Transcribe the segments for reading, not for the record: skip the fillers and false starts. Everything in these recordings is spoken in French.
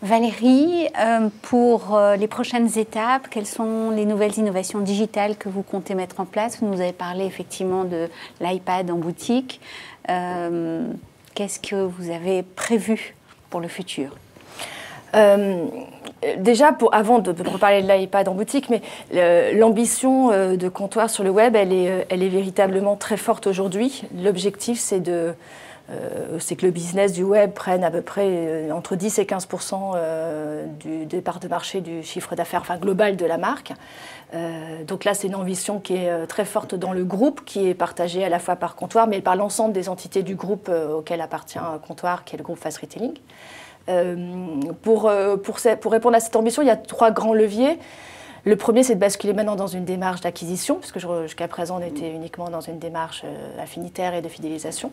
Valérie, pour les prochaines étapes, quelles sont les nouvelles innovations digitales que vous comptez mettre en place? Vous nous avez parlé effectivement de l'iPad en boutique. Qu'est-ce que vous avez prévu pour le futur? Déjà, avant de reparler de l'iPad en boutique, mais l'ambition de Comptoir sur le web, elle est véritablement très forte aujourd'hui. L'objectif, c'est que le business du web prenne à peu près entre 10 et 15% des parts de marché du chiffre d'affaires global de la marque. Donc là, c'est une ambition qui est très forte dans le groupe, qui est partagée à la fois par Comptoir, mais par l'ensemble des entités du groupe auquel appartient Comptoir, qui est le groupe Fast Retailing. Pour répondre à cette ambition, il y a 3 grands leviers. Le premier, c'est de basculer maintenant dans une démarche d'acquisition, puisque jusqu'à présent, on était uniquement dans une démarche affinitaire et de fidélisation.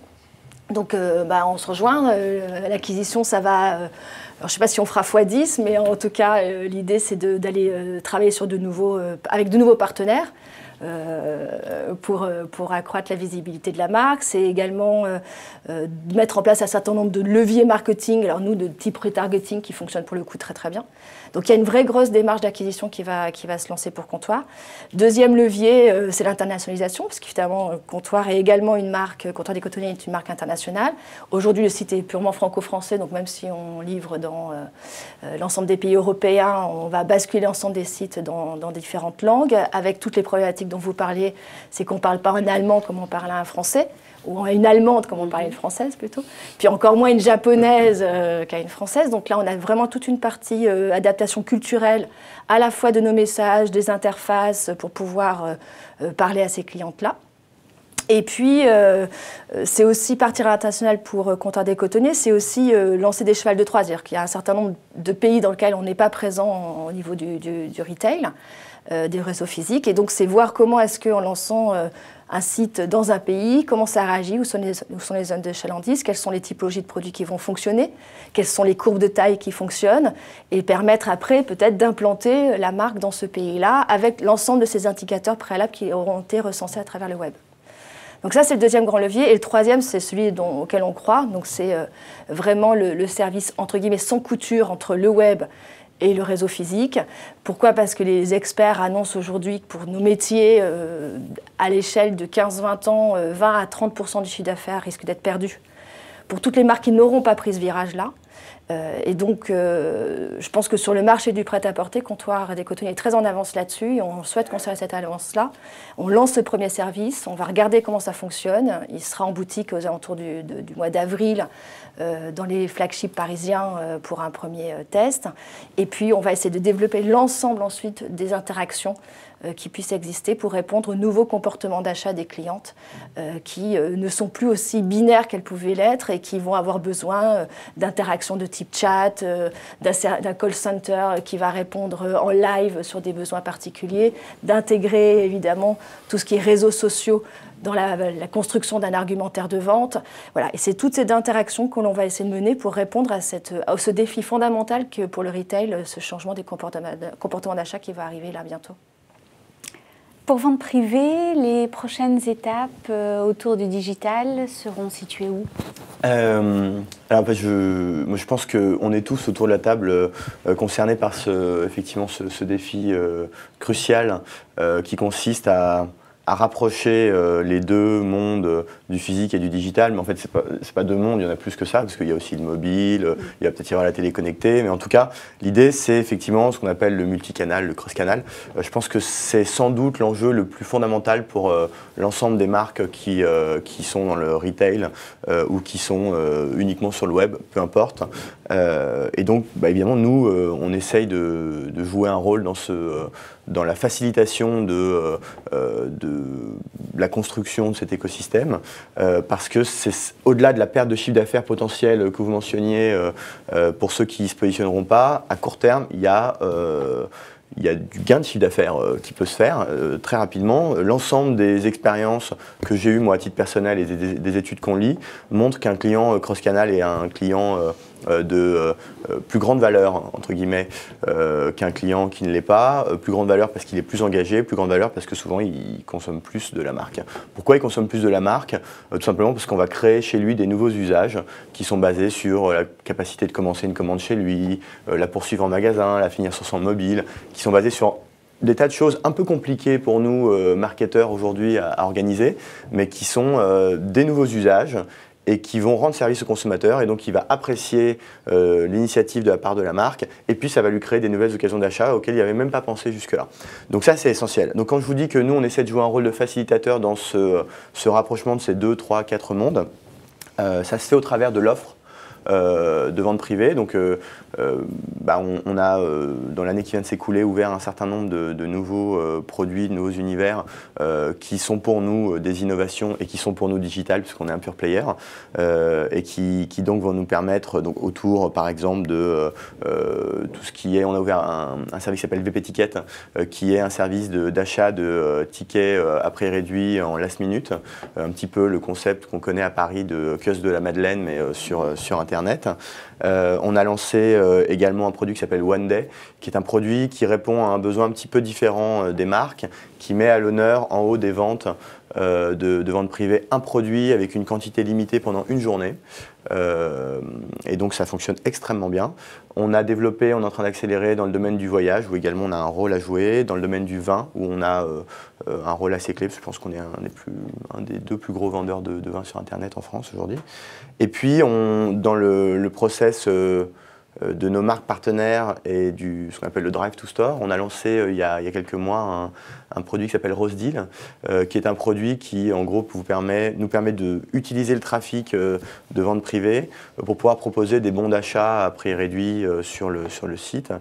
Donc, on se rejoint. L'acquisition, ça va... alors, je ne sais pas si on fera x10, mais en tout cas, l'idée, c'est d'aller travailler sur avec de nouveaux partenaires. Pour accroître la visibilité de la marque. C'est également de mettre en place un certain nombre de leviers marketing, alors nous de type retargeting qui fonctionne pour le coup très très bien. Donc il y a une vraie grosse démarche d'acquisition qui va se lancer pour Comptoir. Deuxième levier, c'est l'internationalisation, parce qu'évidemment Comptoir est également une marque, Comptoir des Cotonniers est une marque internationale. Aujourd'hui le site est purement franco-français, donc même si on livre dans l'ensemble des pays européens, on va basculer l'ensemble des sites dans différentes langues, avec toutes les problématiques dont vous parliez, c'est qu'on ne parle pas un allemand comme on parle un français, ou une allemande comme on parlait une française plutôt, puis encore moins une japonaise qu'à une française. Donc là, on a vraiment toute une partie adaptation culturelle, à la fois de nos messages, des interfaces, pour pouvoir parler à ces clientes-là. Et puis, c'est aussi partir à l'international pour Comptoir des Cotonniers, c'est aussi lancer des chevals de Troie. C'est-à-dire qu'il y a un certain nombre de pays dans lesquels on n'est pas présent au niveau du retail, des réseaux physiques. Et donc, c'est voir comment est-ce qu'en lançant un site dans un pays, comment ça réagit, où sont les zones de chalandise, quelles sont les typologies de produits qui vont fonctionner, quelles sont les courbes de taille qui fonctionnent, et permettre après peut-être d'implanter la marque dans ce pays-là avec l'ensemble de ces indicateurs préalables qui auront été recensés à travers le web. Donc ça, c'est le deuxième grand levier. Et le troisième, c'est celui auquel on croit. Donc c'est vraiment le service, entre guillemets, sans couture entre le web et le réseau physique. Pourquoi? Parce que les experts annoncent aujourd'hui que pour nos métiers, à l'échelle de 15-20 ans, 20 à 30% du chiffre d'affaires risque d'être perdu. Pour toutes les marques qui n'auront pas pris ce virage-là. Et donc, je pense que sur le marché du prêt-à-porter, Comptoir des Cotonniers est très en avance là-dessus. Et on souhaite conserver cette avance-là. On lance le premier service, on va regarder comment ça fonctionne. Il sera en boutique aux alentours du mois d'avril, dans les flagships parisiens pour un premier test. Et puis, on va essayer de développer l'ensemble ensuite des interactions qui puissent exister pour répondre aux nouveaux comportements d'achat des clientes qui ne sont plus aussi binaires qu'elles pouvaient l'être et qui vont avoir besoin d'interactions de type chat, d'un call center qui va répondre en live sur des besoins particuliers, d'intégrer évidemment tout ce qui est réseaux sociaux dans la construction d'un argumentaire de vente. Voilà. Et c'est toutes ces interactions que l'on va essayer de mener pour répondre à ce défi fondamental que pour le retail, ce changement des comportements d'achat qui va arriver là bientôt. Pour vente privée, les prochaines étapes autour du digital seront situées où? Alors, moi, je pense qu'on est tous autour de la table concernés par effectivement ce défi crucial qui consiste à rapprocher les deux mondes du physique et du digital, mais en fait c'est pas deux mondes, il y en a plus que ça, parce qu'il y a aussi le mobile, il y a peut-être y avoir la télé connectée, mais en tout cas l'idée c'est effectivement ce qu'on appelle le multicanal, le cross-canal. Je pense que c'est sans doute l'enjeu le plus fondamental pour l'ensemble des marques qui sont dans le retail ou qui sont uniquement sur le web, peu importe. Et donc évidemment nous on essaye de jouer un rôle dans la facilitation de la construction de cet écosystème, parce que c'est au-delà de la perte de chiffre d'affaires potentiel que vous mentionniez, pour ceux qui ne se positionneront pas, à court terme, il y a du gain de chiffre d'affaires qui peut se faire très rapidement. L'ensemble des expériences que j'ai eues, moi, à titre personnel, et des études qu'on lit, montrent qu'un client cross-canal et un client de plus grande valeur, entre guillemets, qu'un client qui ne l'est pas, plus grande valeur parce qu'il est plus engagé, plus grande valeur parce que souvent il consomme plus de la marque. Pourquoi il consomme plus de la marque? Tout simplement parce qu'on va créer chez lui des nouveaux usages qui sont basés sur la capacité de commencer une commande chez lui, la poursuivre en magasin, la finir sur son mobile, qui sont basés sur des tas de choses un peu compliquées pour nous, marketeurs aujourd'hui, à organiser, mais qui sont des nouveaux usages et qui vont rendre service au consommateur, et donc il va apprécier l'initiative de la part de la marque, et puis ça va lui créer des nouvelles occasions d'achat auxquelles il n'avait même pas pensé jusque-là. Donc ça, c'est essentiel. Donc quand je vous dis que nous, on essaie de jouer un rôle de facilitateur dans ce rapprochement de ces 2, 3, 4 mondes, ça se fait au travers de l'offre de vente privée. Donc on a, dans l'année qui vient de s'écouler, ouvert un certain nombre de nouveaux produits, de nouveaux univers qui sont pour nous des innovations et qui sont pour nous digitales, puisqu'on est un pure player, et qui donc vont nous permettre, donc, autour par exemple de tout ce qui est, on a ouvert un service qui s'appelle VP Ticket, qui est un service d'achat de tickets à prix réduit en last minute, un petit peu le concept qu'on connaît à Paris de kiosque de la Madeleine, mais sur Internet. On a lancé également un produit qui s'appelle One Day, qui est un produit qui répond à un besoin un petit peu différent des marques, qui met à l'honneur en haut des ventes de vente privée un produit avec une quantité limitée pendant une journée. Et donc ça fonctionne extrêmement bien. On a développé, on est en train d'accélérer dans le domaine du voyage, où également on a un rôle à jouer, dans le domaine du vin, où on a un rôle assez clé, parce que je pense qu'on est un des 2 plus gros vendeurs de vin sur Internet en France aujourd'hui. Et puis, dans le process de nos marques partenaires et ce qu'on appelle le Drive to Store, on a lancé il y a quelques mois un produit qui s'appelle Rose Deal, qui est un produit qui, en gros, nous permet d'utiliser le trafic de vente privée pour pouvoir proposer des bons d'achat à prix réduit sur le site,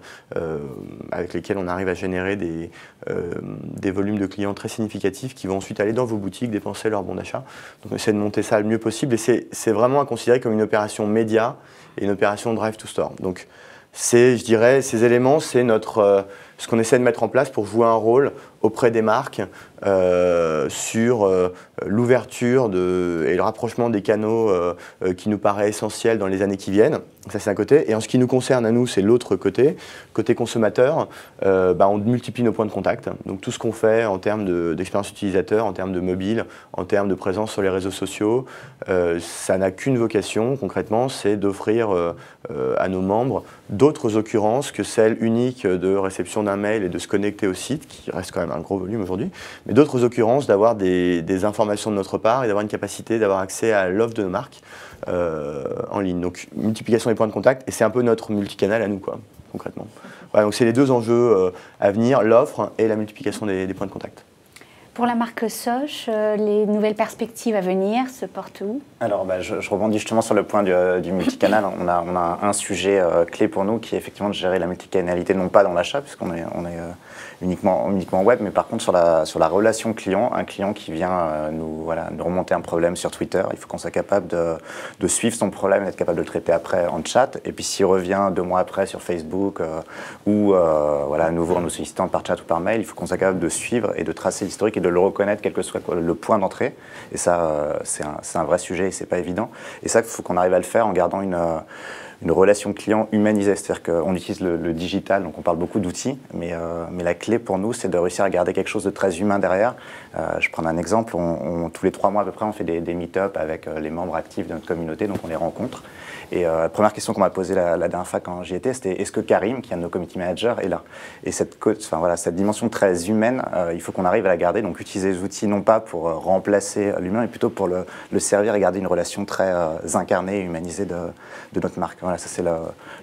avec lesquels on arrive à générer des volumes de clients très significatifs qui vont ensuite aller dans vos boutiques dépenser leur bon d'achat. Donc on essaie de monter ça le mieux possible, et c'est vraiment à considérer comme une opération média et une opération Drive to Store. Donc je dirais, ces éléments, c'est ce qu'on essaie de mettre en place pour jouer un rôle auprès des marques sur l'ouverture et le rapprochement des canaux qui nous paraît essentiel dans les années qui viennent. Ça, c'est un côté. Et en ce qui nous concerne à nous, c'est l'autre côté. Côté consommateur, on multiplie nos points de contact. Donc tout ce qu'on fait en termes d'expérience utilisateur, en termes de mobile, en termes de présence sur les réseaux sociaux, ça n'a qu'une vocation, concrètement, c'est d'offrir à nos membres d'autres occurrences que celles uniques de réception d'un mail et de se connecter au site, qui reste quand même un gros volume aujourd'hui, mais d'autres occurrences d'avoir des informations de notre part et d'avoir une capacité d'avoir accès à l'offre de nos marques en ligne. Donc multiplication des points de contact, et c'est un peu notre multicanal à nous, quoi, concrètement. Voilà, donc c'est les 2 enjeux à venir, l'offre et la multiplication des points de contact. Pour la marque Sosh, les nouvelles perspectives à venir se portent où? Alors, je rebondis justement sur le point du multicanal. On a un sujet clé pour nous qui est effectivement de gérer la multicanalité, non pas dans l'achat, puisqu'on est uniquement web, mais par contre sur la relation client, un client qui vient nous remonter un problème sur Twitter, il faut qu'on soit capable de suivre son problème et d'être capable de le traiter après en chat. Et puis s'il revient 2 mois après sur Facebook ou à nouveau en nous sollicitant par chat ou par mail, il faut qu'on soit capable de suivre et de tracer l'historique et de le reconnaître, quel que soit le point d'entrée. Et ça, c'est un vrai sujet et c'est pas évident. Et ça, il faut qu'on arrive à le faire en gardant une relation client humanisée. C'est-à-dire qu'on utilise le digital, donc on parle beaucoup d'outils, mais la clé pour nous, c'est de réussir à garder quelque chose de très humain derrière. Je prends un exemple, tous les 3 mois à peu près, on fait des meet-up avec les membres actifs de notre communauté, donc on les rencontre. Et la première question qu'on m'a posée la dernière fois quand j'y étais, c'était est-ce que Karim, qui est un de nos community managers, est là? Et cette dimension très humaine, il faut qu'on arrive à la garder, donc utiliser les outils non pas pour remplacer l'humain, mais plutôt pour le servir et garder une relation très incarnée et humanisée de notre marque. Voilà, ça c'est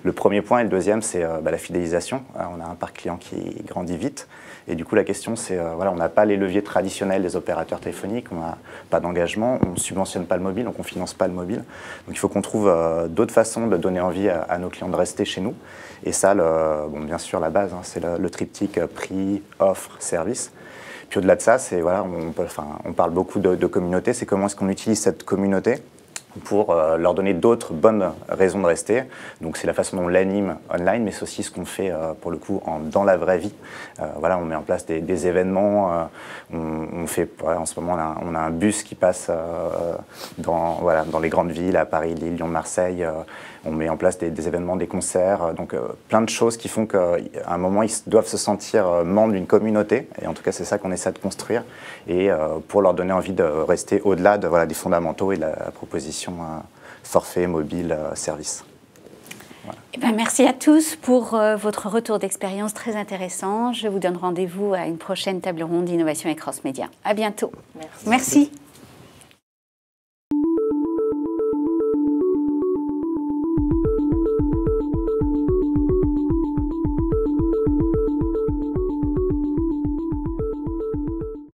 le premier point. Et le deuxième, c'est la fidélisation. On a un parc client qui grandit vite. Et du coup, la question, c'est, on n'a pas les leviers traditionnels des opérateurs téléphoniques, on n'a pas d'engagement, on ne subventionne pas le mobile, donc on ne finance pas le mobile. Donc il faut qu'on trouve d'autres façons de donner envie à nos clients de rester chez nous. Et ça, bien sûr, la base, c'est le triptyque prix, offre, service. Puis au-delà de ça, c'est, on parle beaucoup de communauté, c'est comment est-ce qu'on utilise cette communauté pour leur donner d'autres bonnes raisons de rester. Donc c'est la façon dont on l'anime online, mais c'est aussi ce qu'on fait pour le coup dans la vraie vie. Voilà, on met en place des événements. On fait, voilà, en ce moment, on a un bus qui passe dans les grandes villes, à Paris, Lille, Lyon, Marseille. On met en place des événements, des concerts, donc plein de choses qui font qu'à un moment, ils doivent se sentir membres d'une communauté. Et en tout cas, c'est ça qu'on essaie de construire. Et pour leur donner envie de rester au-delà des fondamentaux et de la proposition forfait, mobile, service. Voilà. Eh ben, merci à tous pour votre retour d'expérience très intéressant. Je vous donne rendez-vous à une prochaine table ronde d'innovation et cross-média. À bientôt. Merci. Merci.